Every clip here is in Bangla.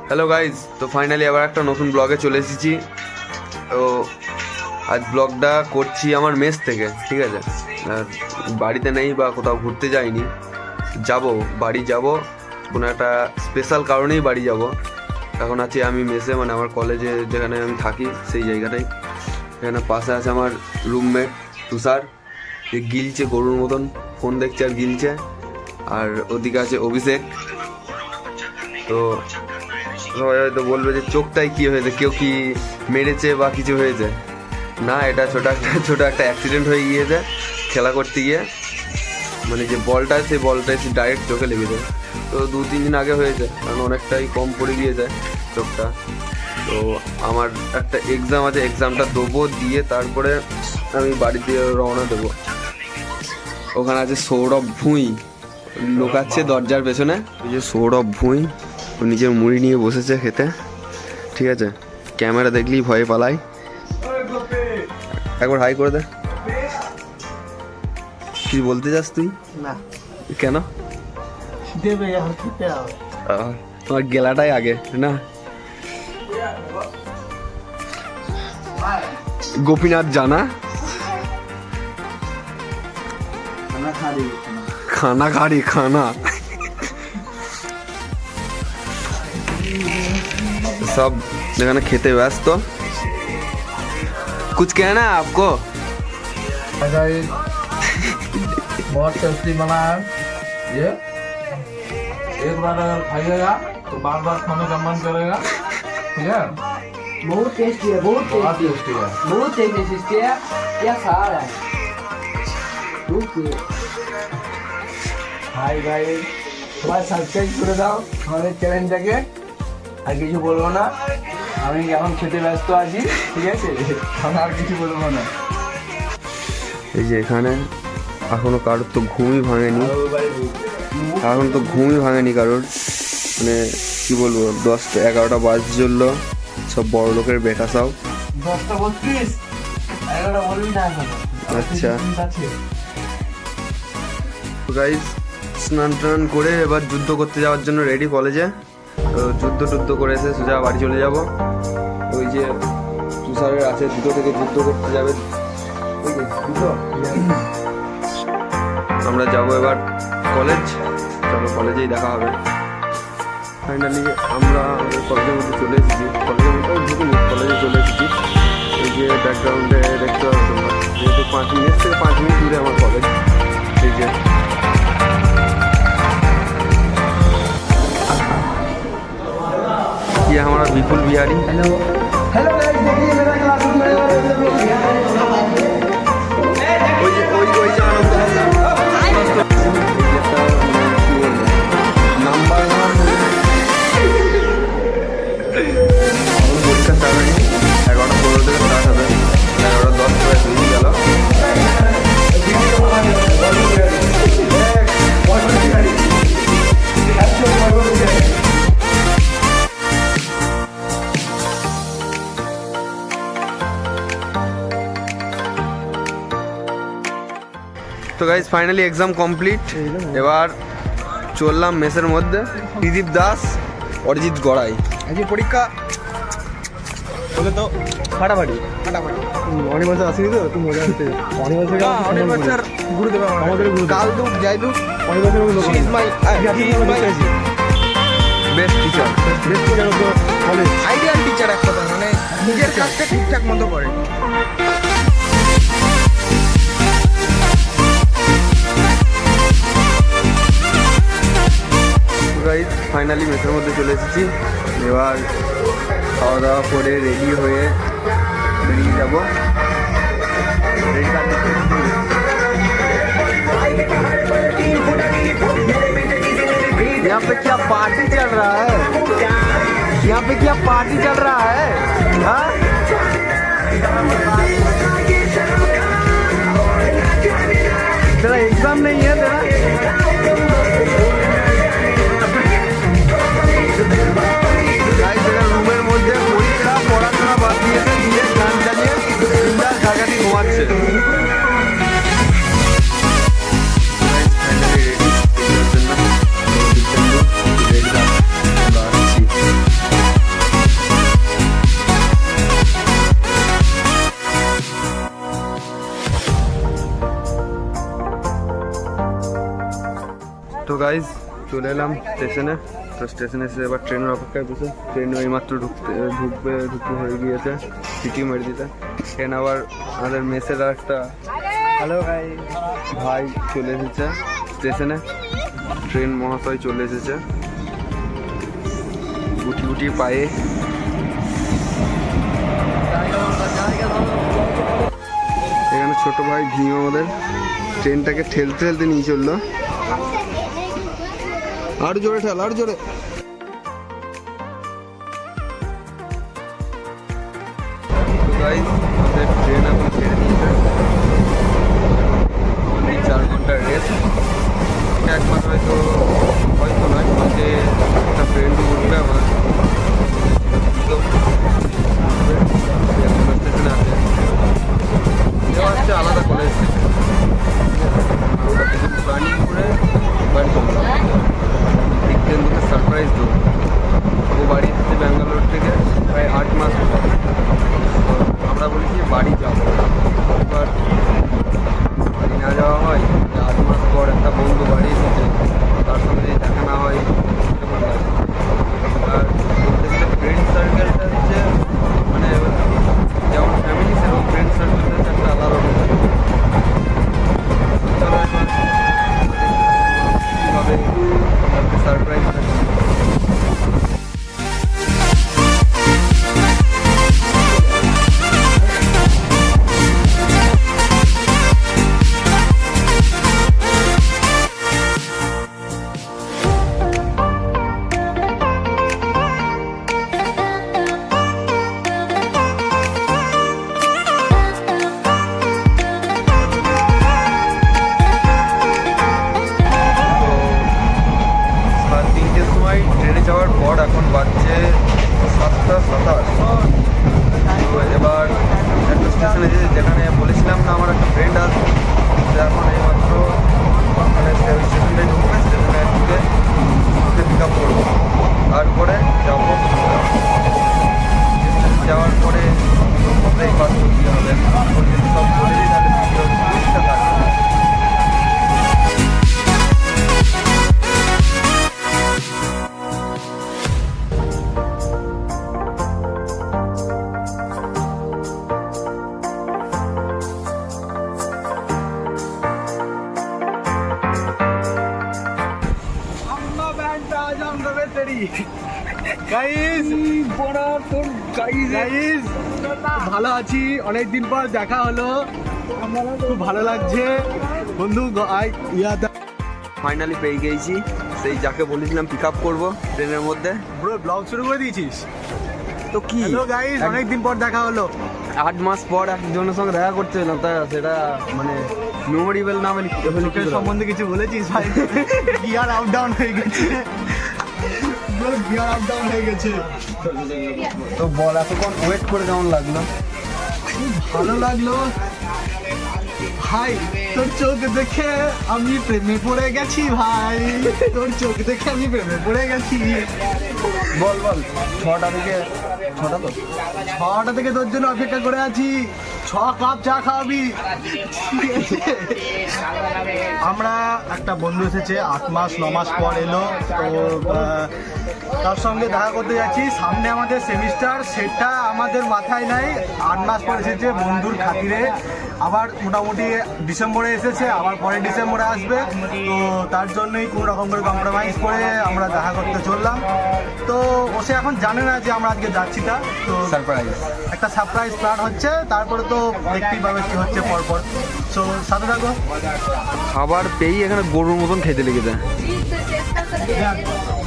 হ্যালো গাইজ, তো ফাইনালি আবার একটা নতুন ব্লগে চলে এসেছি। তো আজ ব্লগটা করছি আমার মেস থেকে, ঠিক আছে। বাড়িতে নেই বা কোথাও ঘুরতে যাইনি, বাড়ি যাব কোনো একটা স্পেশাল কারণেই বাড়ি যাব। এখন আছি আমি মেসে, মানে আমার কলেজে যেখানে আমি থাকি সেই জায়গাটাই। এখানে পাশে আছে আমার রুমমেট তুষার, যে গিলছে গরুর মতন, ফোন দেখছে আর গিলছে। আর ওদিকে আছে অভিষেক। তো সবাই হয়তো বলবে যে চোখটাই কি হয়েছে, কেউ কি মেরেছে বা কিছু হয়েছে। না, এটা ছোট একটা অ্যাক্সিডেন্ট হয়ে গিয়েছে খেলা করতে গিয়ে। মানে যে বলটা, সেই বলটা এসে ডাইরেক্ট চোখে লেগে যায়। তো 2-3 দিন আগে হয়েছে, কারণ অনেকটাই কম পড়ে গিয়েছে চোখটা। তো আমার একটা এক্সাম আছে, এক্সামটা দেবো, দিয়ে তারপরে আমি বাড়িতে রওনা দেবো। ওখানে আছে সৌরভ ভুঁই, লোকাচ্ছে দরজার পেছনে। ওই যে সৌরভ ভুঁই, ও নিজের মুড়ি নিয়ে বসেছে খেতে, ঠিক আছে। ক্যামেরা দেখলেই ভয়ে পালাই। একবার হাই করে দে। কি বলতে চাস তুই? না, কেন? দেবে খেতে হবে। তোমার গেলাটাই আগে না। গোপীনাথ জানা खाना खा रही खाना। सब এখানে খেতে ব্যস্ত। कुछ कहना है आपको? बहुत टेस्टी बना है ये। एक बार अगर खाइएगा तो बार बार खाने का मन करेगा, ठीक है। बहुत टेस्टी है, बहुत टेस्टी है, बहुत टेस्टी है। क्या खा रहा है? হাই গাইস, সবাই সাবস্ক্রাইব করে দাও আমাদের চ্যানেলটাকে। আর কিছু বলবো না, আমি এখন খেতে ব্যস্ত আছি, ঠিক আছে। আমি আর কিছু বলবো না। এই যে এখানে এখনো কারোর তো ঘুমই ভাঙেনি, কারোর। মানে কি বলবো, 10-11টা বাজ চললো, সব বড় লোকের বেটা সব। 10:32, 11টা বলবি না এখন। আচ্ছা গাইস, স্নান টান করে এবার যুদ্ধ করতে যাওয়ার জন্য রেডি কলেজে। তো যুদ্ধ করে এসে সোজা বাড়ি চলে যাব। ওই যে তুষারের আছে, 2 থেকে যুদ্ধ করতে যাবে। আমরা যাব এবার কলেজ, চলো কলেজেই দেখা হবে। ফাইনালি আমরা আমাদের কলেজের মধ্যে চলে এসেছি, কলেজে চলে এসেছি। এই যে ব্যাকগ্রাউন্ডে দেখতে পাবে তোমরা, যেহেতু 5 মিনিট থেকে 5 মিনিট দূরে আমার কলেজ। এই যে ये हमारा विपुल बिहारी। हेलो हेलो गाइस, देखिए मेरा क्लासरूम है। নাম্বার পরীক্ষা স্টার্ট হয়নি, 11:15 থেকে স্টার্ট হবে। 11:10 প্রায় বেরিয়ে গেল। তো গাইজ ফাইনালি এক্সাম কমপ্লিট। এবার চললাম মেসের মধ্যে। ত্রিদীপ দাস, অরিজিৎ গড়াই। আজকে পরীক্ষা বলে তো ফাটাফাটি। অনেক বছর আসিনি তো, একটু মজা হচ্ছে। অনেক বছর গুরুদেব আমাদের কাল দুক যাই দুক অনেক বছর best teacher, college ideal teacher, এক কথা মানে নিজের কাজটা ঠিকঠাক মতো করে। গাইজ ফাইনালি মেসের মধ্যে চলে এসেছি। এবার খাওয়া দাওয়া করে রেডি হয়ে বেরিয়ে যাব। यहाँ पे क्या पार्टी चल रहा है? यहाँ पे क्या पार्टी चल रहा है? हाँ? तेरा एग्जाम नहीं है तेरा? রুমের মধ্যে পড়াশোনা বাদ দিয়েছে, দিয়ে গান চালিয়ে ঢাকাটি ঘুমাচ্ছে। রেডি গাইজ চলে এলাম স্টেশনে। তো স্টেশনে এসে এবার ট্রেনের অপেক্ষায় বসে, ট্রেন এইমাত্র ঢুকতে হয়ে গিয়েছে সিটি মেরে দিতে। ট্রেন আবার আমাদের মেসের একটা হ্যালো ভাই চলে এসেছে স্টেশনে। ট্রেন মহাশয় চলে এসেছে গুটি গুটি পায়ে। এখানে ছোট ভাই ভীম আমাদের ট্রেনটাকে ঠেলতে ঠেলতে নিয়ে চললো। আর জোরে ঠেল, আর জোরে। আমাদের ট্রেন এখন ছেড়ে দিয়েছে, 4 ঘন্টার রেস্ট। একবার হয়তো নয়, মাঝে একটা ফ্রেন্ড উঠবে আমার স্টেশনে আছে, হচ্ছে আলাদা কলেজ প্ল্যানিং করে বাড়ি চললাম। দিকদেন্দুকে সারপ্রাইজ দেবো। ও বাড়ি এসেছে ব্যাঙ্গালোর থেকে প্রায় 8 মাস হলো। আমরা বলেছি বাড়ি যাবো, এবার বাড়ি না যাওয়া হয়, 8 মাস পর একটা বন্ধু বাড়ি এসেছে, তার সঙ্গে যদি দেখা না হয় কেমন লাগে। আর বলতে গেলে ফ্রেন্ড সার্কেলটা হচ্ছে মানে যেমন ফ্যামিলি সেরকম ফ্রেন্ড সার্কেলটা হচ্ছে একটা আলাদা রকম। কীভাবে সারপ্রাইজ ট্রেনে যাওয়ার পর এখন বাজছে 7:27। তো এবার একটা স্টেশনে যেখানে বলেছিলাম না আমার একটা ফ্রেন্ড আছে, এখন এইমাত্র মানে স্টেশনটাই ঢুকবে, স্টেশনে ঢুকে পিক আপ করবো, তারপরে যাবো। স্টেশনে যাওয়ার পরে ব্রেকফাস্ট করতে হবে, যদি সব বলে দিই তাহলে ভিডিও থাকবে। ভালো আছি, অনেকদিন পর দেখা হলো, খুব ভালো লাগছে বন্ধু। ফাইনালি পেয়ে গেছি সেই যাকে বলেছিলাম পিক আপ করবো ট্রেনের মধ্যে। পুরো ব্লগ শুরু করে দিয়েছিস তো কি গাইস, অনেকদিন পর দেখা হলো। 8 মাস পর একজনের সঙ্গে দেখা করতে এলাম, তা সেটা মানে মেমোরেবল না মানে লোকের সম্বন্ধে কিছু বলেছিস ভাই? গিয়ার আপ ডাউন হয়ে গেছে, গিয়ার আপ ডাউন হয়ে গেছে। তো বল এতক্ষণ ওয়েট করে কেমন লাগলো? ভালো লাগলো ভাই, তোর চোখ দেখে আমি প্রেমে পড়ে গেছি ভাই, তোর চোখ দেখে আমি প্রেমে পড়ে গেছি। বল 6টা থেকে 6টা থেকে তোর জন্য অপেক্ষা করে আছি, 6 কাপ চা খাওয়াবি, ঠিক আছে? আমরা একটা বন্ধু এসেছে 8 মাস 9 মাস পর এলো, তো তার সঙ্গে দেখা করতে যাচ্ছি। সামনে আমাদের সেমিস্টার, সেটা আমাদের মাথায় নাই। 8 মাস পর এসেছে বন্ধুর খাতিরে, আবার মোটামুটি ডিসেম্বরে এসেছে, আবার পরে ডিসেম্বরে আসবে। তো তার জন্যই কোনো রকম করে কম্প্রোমাইজ করে আমরা দেখা করতে চললাম। তো ও সে এখন জানে না যে আমরা আজকে যাচ্ছি, তা তো সারপ্রাইজ, একটা সারপ্রাইজ প্ল্যান হচ্ছে, তারপরে তো দেখতেই পাবে কি হচ্ছে পরপর। তো সাথে থাকো। খাবার পেয়েই এখানে গরুর মতন খেতে লেগেছে।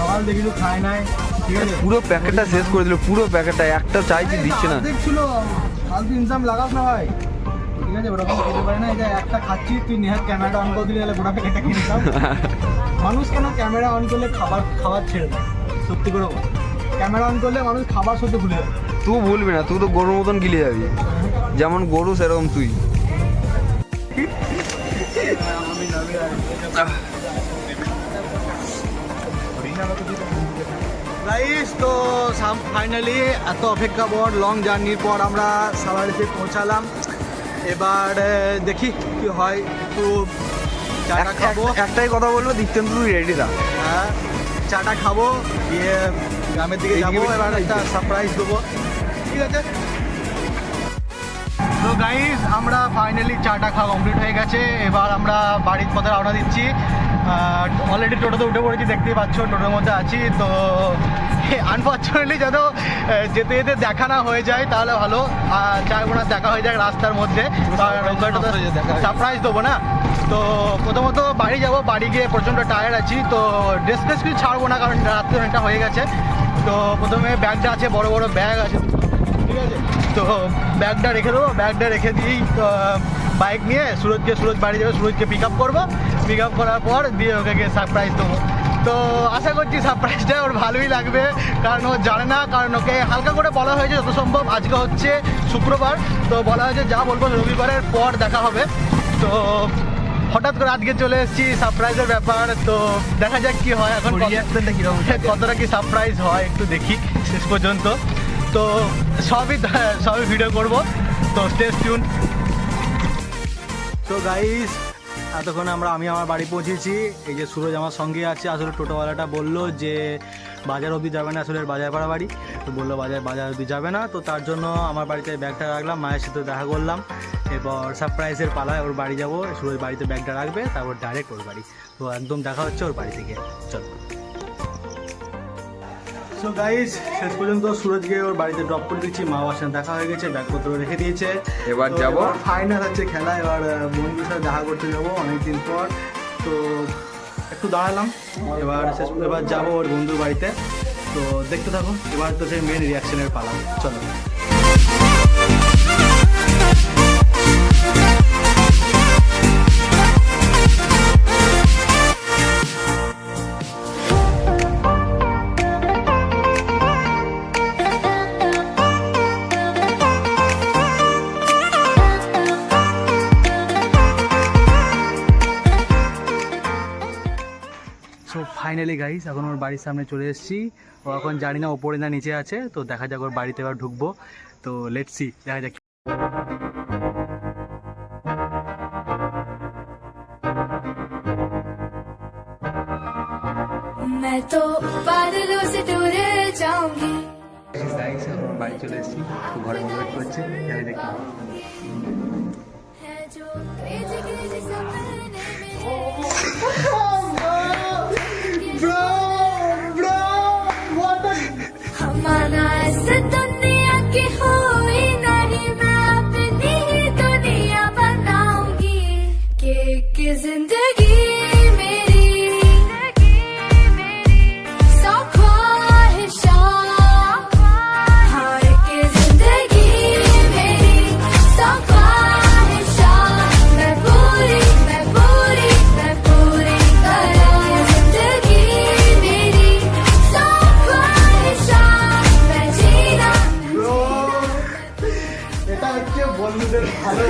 সকাল দেখি তো খায় নাই, ঠিক আছে? পুরো প্যাকেটটা শেষ করে দিল, পুরো প্যাকেটটা, একটা চাইছি দিচ্ছে না। দেখছিল ফালতু ইনসাম লাগাস না ভাই, ঠিক আছে? ওরকম খেতে পারে না। এটা একটা খাচ্ছি, তুই নেহাত ক্যামেরাটা অন করে দিলে তাহলে গোটা প্যাকেটটা কিনে নিতাম। মানুষ কেন ক্যামেরা অন করলে খাবার ছেড়ে দেয়? সত্যি করে বল, ক্যামেরা অন করলে মানুষ খাবার সত্যি ভুলে যাবে। তুই ভুলবি না, তুই তো গরুর মতন গিলে যাবি, যেমন গরু সেরকম তুই। গাইস, তো ফাইনালি এত অপেক্ষা পর লং জার্নির পর আমরা সাভারেতে পৌঁছালাম। এবার দেখি কি হয়, একটু চাটা খাবো। একটাই কথা বলবো, দীপ্তেন্দু তুই রেডি থাক। হ্যাঁ, চাটা খাবো, গিয়ে গ্রামের দিকে যাবো, এবার একটা সারপ্রাইজ দেবো, ঠিক আছে? তো গাইস, আমরা ফাইনালি চাটা খাওয়া কমপ্লিট হয়ে গেছে। এবার আমরা বাড়ির পথে রওনা দিচ্ছি। অলরেডি টোটোতে উঠে পড়েছি, দেখতেই পাচ্ছ টোটোর মধ্যে আছি। তো আনফর্চুনেটলি যেন যেতে যেতে দেখা না হয়ে যায় তাহলে ভালো, চাইবো না দেখা হয়ে যায় রাস্তার মধ্যে, সারপ্রাইজ দেবো না। তো প্রথমত বাড়ি যাব, বাড়ি গিয়ে প্রচণ্ড টায়ার্ড আছি, তো ড্রেস ফ্রেস কিছু ছাড়বো না কারণ রাত্রে অনেকটা হয়ে গেছে। তো প্রথমে ব্যাগটা আছে, বড় বড় ব্যাগ আছে, ঠিক আছে? তো ব্যাগটা রেখে দেবো, ব্যাগটা রেখে দিয়েই বাইক নিয়ে সুরজ বাড়ি যাবে, সুরজকে পিক আপ করবো, পিক আপ করার পর দিয়ে ওকে গিয়ে সারপ্রাইজ দেবো। তো আশা করছি সারপ্রাইজটা ওর ভালোই লাগবে, কারণ ও জানে না, কারণ ওকে হালকা করে বলা হয়েছে যত সম্ভব। আজকে হচ্ছে শুক্রবার, তো বলা হয়েছে যা বলবো রবিবারের পর দেখা হবে। তো হঠাৎ করে আজকে চলে এসেছি, সারপ্রাইজের ব্যাপার। তো দেখা যাক কি হয়, এখন কতটা কি সারপ্রাইজ হয় একটু দেখি শেষ পর্যন্ত। তো সবই ভিডিও করব, তো স্টে টিউন। তো গাইস, এতক্ষণ আমি আমার বাড়ি পৌঁছেছি। এই যে সুরজ আমার সঙ্গে আছে। আসলে টোটোওয়ালাটা বললো যে বাজার অবধি যাবে না, আসলে বাজারপাড়া বাড়ি, তো বললো বাজার অবধি যাবে না। তো তার জন্য আমার বাড়িতে ব্যাগটা রাখলাম, মায়ের সাথে দেখা করলাম। এবার সারপ্রাইজের পালায় ওর বাড়ি যাব, সুরজ বাড়িতে ব্যাগটা রাখবে, তারপর ডাইরেক্ট ওর বাড়ি। তো একদম দেখা হচ্ছে ওর বাড়ি থেকে, চলো। সো গাইস, শেষ পর্যন্ত সুরজকে ওর বাড়িতে ড্রপ করে দিচ্ছি, মা বাবার সাথে দেখা হয়ে গেছে, ব্যাগপত্র রেখে দিয়েছে। এবার যাব ফাইনাল হচ্ছে খেলা, এবার বন্ধুর সাথে দেখা করতে যাবো অনেকদিন পর। তো একটু দাঁড়ালাম, এবার যাবো ওর বন্ধুর বাড়িতে। তো দেখতে থাকো, এবার তো সেই মেন রিয়াকশনের পালা, চলো। সো ফাইনালি গাইস, এখন ওর বাড়ির সামনে চলে এসেছি। ও এখন জানি না ওপরে না নিচে আছে, তো দেখা যাক ওর বাড়িতে এবার ঢুকবো। তো লেটস সি, দেখা যাক। मैं तो बादलों से दूर जाऊंगी। বাড়ি চলে এসেছি, তো ঘরে ওয়েট করছে, দেখা যাক। है जो क्रेजी क्रेजी सपने हमारा ऐसे दुनिया की हुई नहीं, मैं अपनी ही दुनिया बनाऊंगी। कि जिंदगी मेरी सौ ख्वाहिशां, हाँ कि जिंदगी मेरी सौ ख्वाहिशां, मैं पूरी करूँ। जिंदगी मेरी सौ ख्वाहिशां, मैं जीना। এটা হচ্ছে বন্ধুদের ভালো।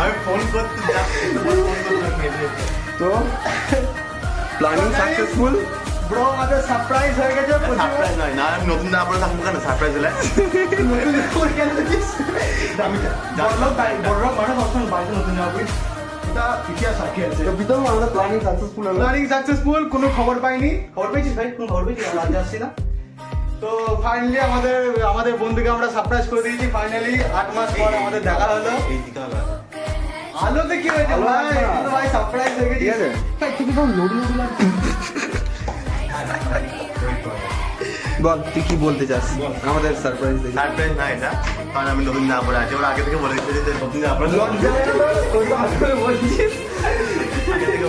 আমি ফোন করতে যাচ্ছি, তো প্ল্যানিং সাকসেসফুল ব্রো, আমাদের সারপ্রাইজ হয়ে গেছে। সারপ্রাইজ নয় না, আমি নতুন না আপনার থাকবো কেন সারপ্রাইজ হলে? বড়রা মানে সবসময় বাড়িতে নতুন যাবো, এটা ইতিহাস সাক্ষী আছে। তো বিতর্ক আমাদের প্ল্যানিং সাকসেসফুল হলো। প্ল্যানিং সাকসেসফুল, কোনো খবর পাইনি। খবর পেয়েছিস ভাই? কোনো খবর পেয়েছিস? রাজ্যে আসছি না। তো ফাইনালি আমাদের বন্ধুকে আমরা সারপ্রাইজ করে দিয়েছি। ফাইনালি 8 মাস পর আমাদের দেখা হলো। এই দিকে হলো আলোতে কি হয়েছে ভাই? তুই তো ভাই সারপ্রাইজ হয়ে গেছিস। ঠিক আছে। ভাই তুমি তো লোড লাগছে। বল তুই কি বলতে চাস আমাদের সারপ্রাইজ দেখে? সারপ্রাইজ না এটা, কারণ আমি নতুন না পড়ে আছি, ওরা আগে থেকে বলে দিচ্ছে যে নতুন না পড়ে।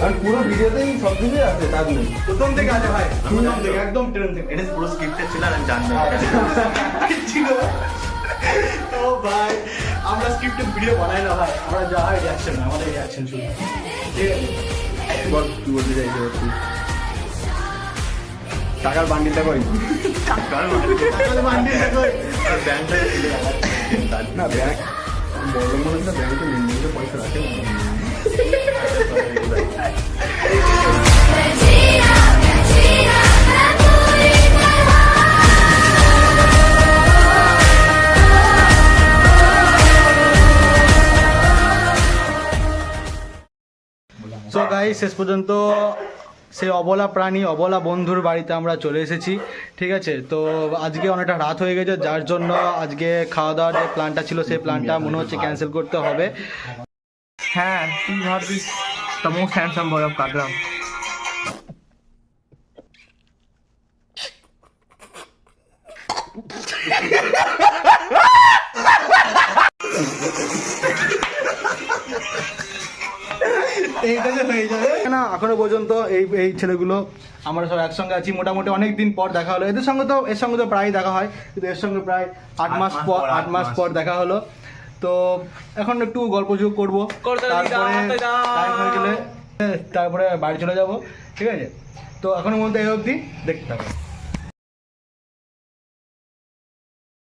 আর পুরো ভিডিওতেই সব কিছুই আছে, তার নেই। প্রথম থেকে আছে ভাই, প্রথম থেকে একদম ট্রেন থেকে। এটা পুরো স্ক্রিপ্টেড ছিল আর আমি জানতাম। ছিল। তো ভাই আমরা স্ক্রিপ্টেড ভিডিও বানাই না ভাই, আমরা যা হয় রিয়াকশন, আমাদের রিয়াকশন শুনি। ঠিক আছে, বল তুই বলতে চাইছি তুই টাকার বান্ডিলটা কই? তাহলে মান্ডি দেখো ব্যাংকটা না ব্যাংক বড় মনে হচ্ছে ব্যাংকে লেনদেনের পয়সা রাখে। मैं जीना, मैं पूरी গাইস শেষ পর্যন্ত সেই অবলা প্রাণী অবলা বন্ধুর বাড়িতে আমরা চলে এসেছি, ঠিক আছে। তো আজকে অনেকটা রাত হয়ে গেছে, যার জন্য আজকে খাওয়া দাওয়ার যে প্ল্যানটা ছিল সেই প্ল্যানটা মনে হচ্ছে ক্যান্সেল করতে হবে। হ্যাঁ তুই ভাবছিস the most handsome boy of কাটরাম। এইটা যে হয়ে যাবে না, এখনো পর্যন্ত এই ছেলেগুলো আমরা সব একসঙ্গে আছি, মোটামুটি অনেক দিন পর দেখা হলো। এর সঙ্গে তো প্রায় দেখা হয়, কিন্তু এর সঙ্গে প্রায় 8 মাস পর দেখা হলো। তো এখন একটু গল্প যোগ করবো, তারপরে টাইম হয়ে গেলে তারপরে বাড়ি চলে যাব, ঠিক আছে। তো এখনো পর্যন্ত এই অবধি দেখতে থাকো।